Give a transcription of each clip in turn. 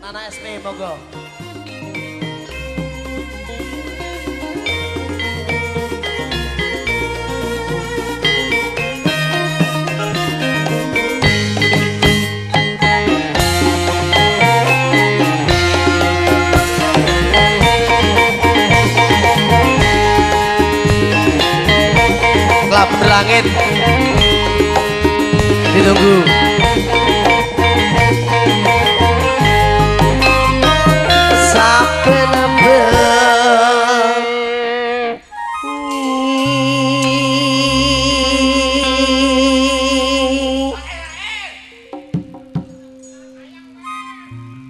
Nana SP monggo. Klub berlangit ditunggu. Sampai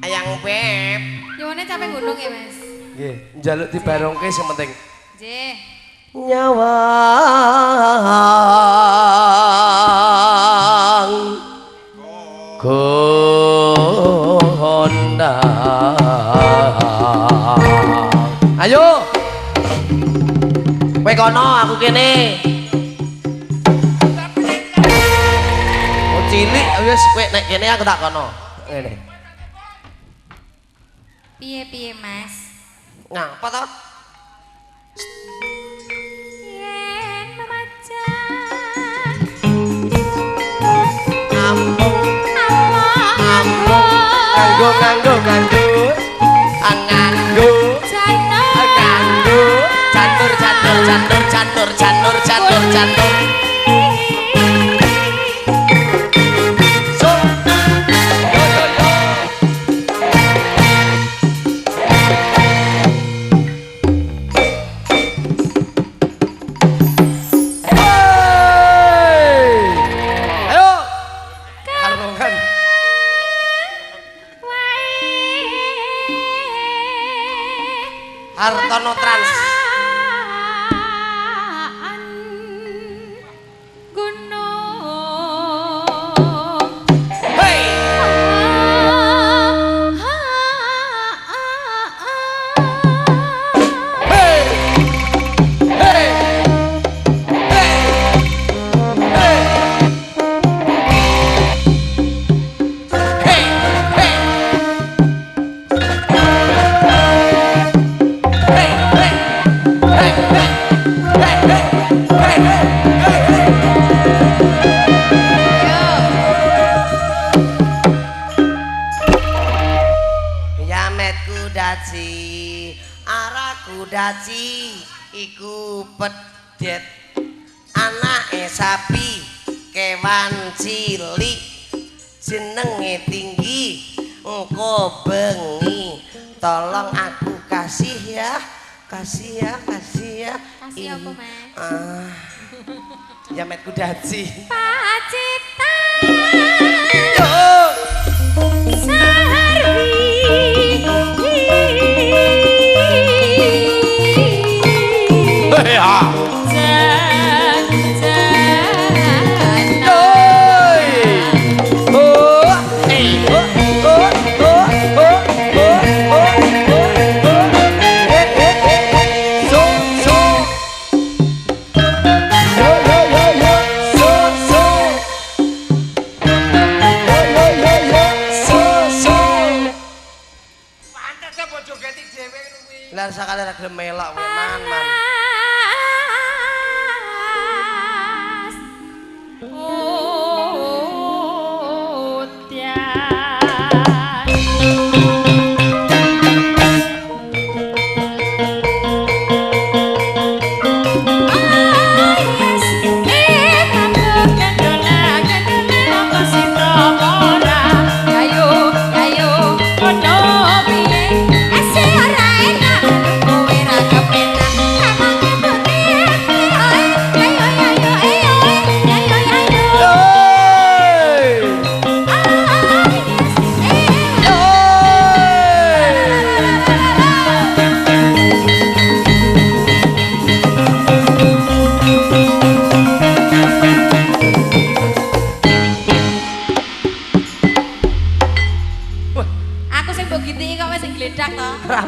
ayang beb. Nyuwune capek gunung ya, Mas? Nggih, njaluk dibarongke sing penting. Nggih. Nyawang gondang. Ayo. Kowe kono, aku kene. Oh cilik wis kowe nek kene aku tak kono. Ngene. Piye-piye, Mas? Ngapa to? Yen memacan Ampun, ampun nganggo nganggo nganggo. Nganggo. Nganggo. Catur catur catur catur catur catur catur. So. Yo yo yo. Ayo. Karongan. Hartono Trans. Hey. Hey. Hey. Hey. Hey. Hey. Yametku daci, araku daci, iku pedet, anake sapi, kewan cilik, jenenge tinggi, engko bengi, tolong aku kasih ya, kasih ya, kasih ya. Kasih apa, Mas? Yametku daci. Pacitan Yo. Sarwi Ya. Jan Oi. Oh, eh, oh, oh, oh, oh, oh, oh, oh. So, so. Yo, yo, yo, yo. So, so. Yo, yo, yo, yo. So, so. Pantes ta bojo geti dhewe kuwi. Lah sakale ra gelem melok kowe man.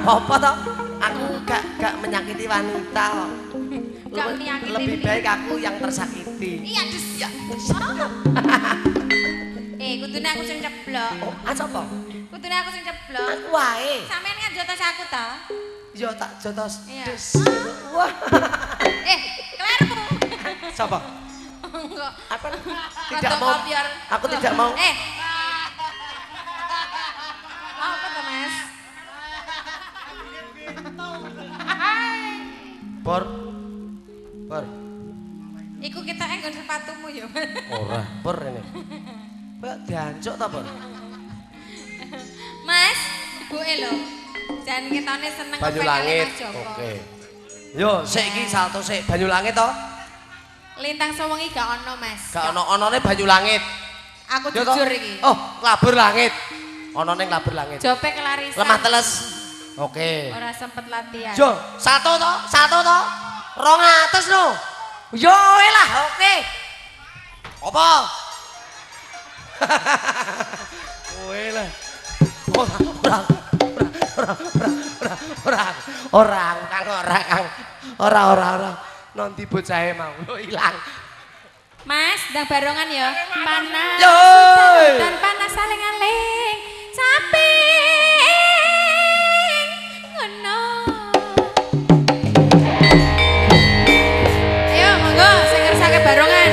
Apa toh? Aku gak menyakiti wanita kok. Gak menyakiti. Lebih baik aku yang tersakiti. Iya, Des. Ya. Iku Kudune aku sing ceblok. Oh, sapa? Kudune aku sing ceblok. Aku wae. Sampeyan kan jotos aku to? Yo tak jotos. Iya. Des. Wah. Kelermu. Sapa? Enggak. Apa? Tidak Rada mau. kopior. Aku tidak mau. Apa to, Mas? Bor. Bor. Iku kita nggon sepatumu ya. Ora, Bor ini. Mbak diancuk ta, Bor? Mas, ibuke lho. Jan ketone seneng Banyu ngepekane langit. Mas Joko. Oke. Yo, sik iki salto sik banyu langit to? Lintang sewengi gak ono, Mas. Gak ono-onone banyu langit. Aku Yo, toh? jujur iki. Oh, labur langit. Ono ning labur langit. Jope kelarisan. Lemah teles. Oke. Ora sempet latihan. Yo, satu to? 200 no. Yo lah, oke. Apa? Kowe lah. Ora. Nanti bocahe mau ilang. Mas, ndang barongan ya. Panas. Yoi. Dan panas saling aling. Samping. Ngono. Ayo, monggo sing ngersake barongan.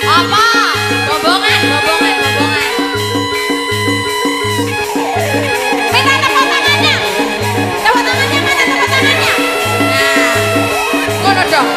Apa? Bombongan, bombongan, bombongan. Minta tepuk tangannya. Tepuk tangannya, mana tepuk tangannya? Nah, ngono dong.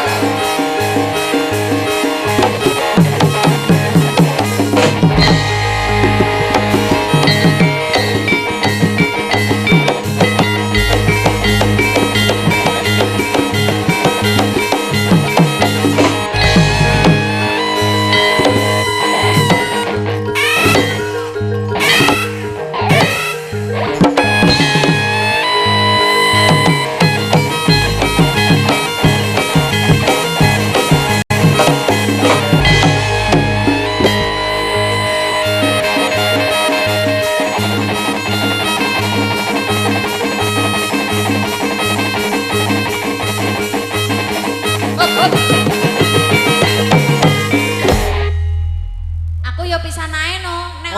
Aku yo pisan ae no. Nek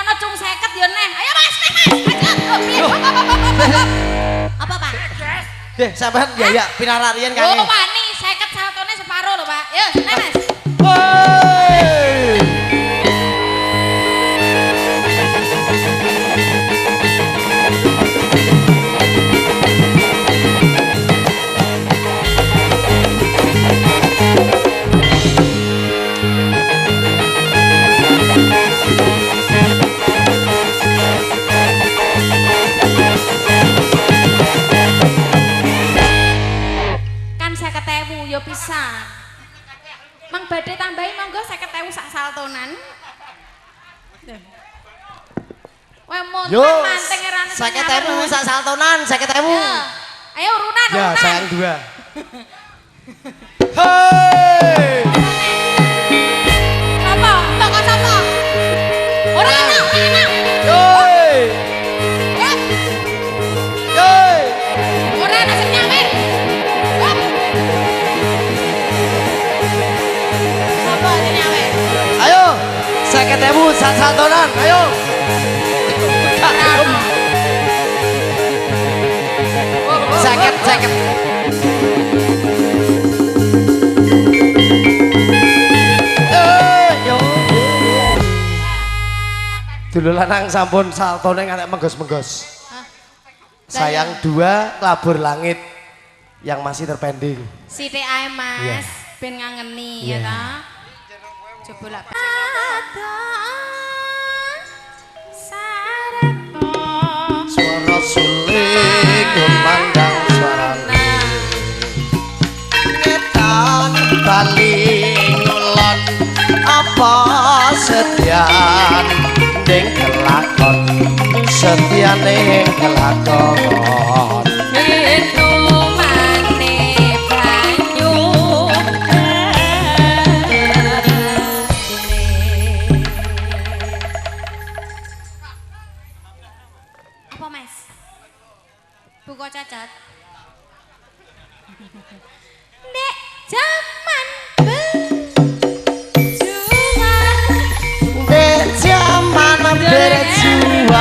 ono cung 50 yo neh. Ayo Mas, neh Mas. Ayo. Oh, piye? Apa, Pak? Deh, sampean ya pinararian kangge. Oh, wani 50 saltone separo lho, Pak. Yo, neh Mas. Woi. Kan 50.000 yo pisan. Mang badhe tambahi monggo 50.000 sak saltonan. Wah, Yo, monten manting erane. 50.000 sak saltonan, 50.000. Ayo urunan, Ya, urunan. sayang dua. Hei. Apa? Toko sapa? Ora enak, ora enak. Yoi. Ya, Yoi. ora enak sing nyawer. Hop. Sapa sing nyawer? Ayo, 50.000 sak saltonan, ayo. Sakit. Yo. Dulu lanang sampun saltone ngantek menggos-menggos. Hah? Sayang dua labur langit yang masih terpending. Sithik ae Mas, Iya. ben ngangeni Iya. ya ta. Coba lah. Suara suling memandang suarane ngetan bali ngulon apa setian ning kelakon setiane ing kelakon Itu mane banyu. Apa Mas? Buku cacat. Nek zaman berjuang di zaman berjuang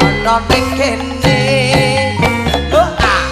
ana ning kene oh ah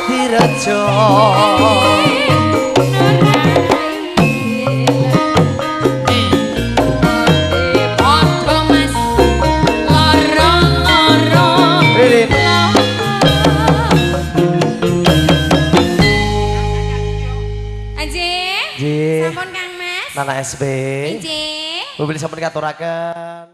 Direjo Sampun Kang Mas. Nana SB Nggih. Mobil sampun katuraken